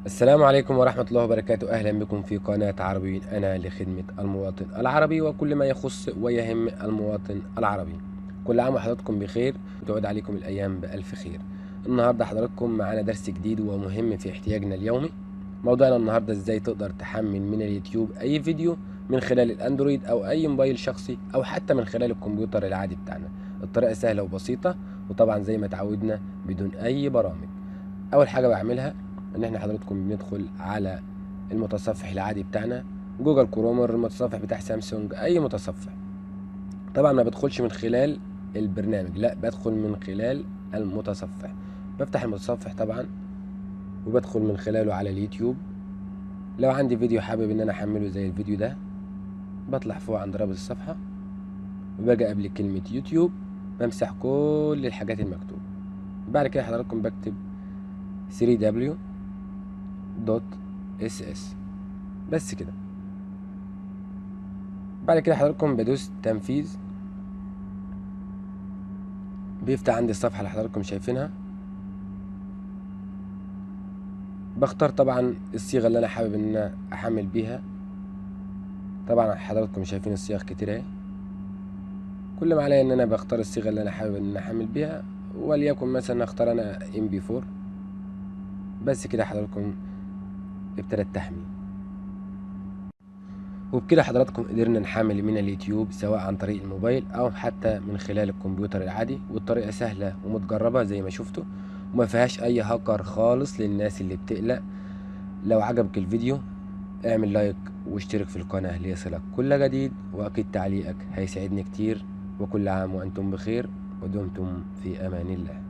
السلام عليكم ورحمة الله وبركاته. أهلا بكم في قناة عربي، أنا لخدمة المواطن العربي وكل ما يخص ويهم المواطن العربي. كل عام وحضراتكم بخير وتعود عليكم الأيام بألف خير. النهاردة حضراتكم معانا درس جديد ومهم في احتياجنا اليومي. موضوعنا النهاردة ازاي تقدر تحمل من اليوتيوب أي فيديو من خلال الأندرويد أو أي موبايل شخصي أو حتى من خلال الكمبيوتر العادي بتاعنا. الطريقة سهلة وبسيطة، وطبعا زي ما تعودنا بدون أي برامج. أول حاجة بعملها ان احنا حضراتكم بندخل على المتصفح العادي بتاعنا، جوجل كرومر، المتصفح بتاع سامسونج، اي متصفح. طبعا ما بدخلش من خلال البرنامج، لا بدخل من خلال المتصفح. بفتح المتصفح طبعا وبدخل من خلاله على اليوتيوب. لو عندي فيديو حابب ان انا احمله زي الفيديو ده، بطلع فوق عند رابط الصفحة وباجي قبل كلمة يوتيوب بمسح كل الحاجات المكتوبة. بعد كده حضراتكم بكتب 3w.ss بس كده. بعد كده حضراتكم بدوس تنفيذ، بيفتح عندي الصفحة اللي حضراتكم شايفينها. بختار طبعا الصيغة اللي انا حابب ان انا احمل بيها. طبعا حضراتكم شايفين الصيغ كتير اهي. كل ما عليا ان انا بختار الصيغة اللي انا حابب ان انا احمل بيها، وليكن مثلا اختار انا MP4 بس كده. حضراتكم ابتدى التحميل، وبكده حضراتكم قدرنا نحمل من اليوتيوب سواء عن طريق الموبايل او حتى من خلال الكمبيوتر العادي. والطريقة سهلة ومتجربة زي ما شفتوا، وما فيهاش اي هاكر خالص للناس اللي بتقلق. لو عجبك الفيديو اعمل لايك واشترك في القناة ليصلك كل جديد، واكيد تعليقك هيساعدني كتير. وكل عام وانتم بخير ودمتم في امان الله.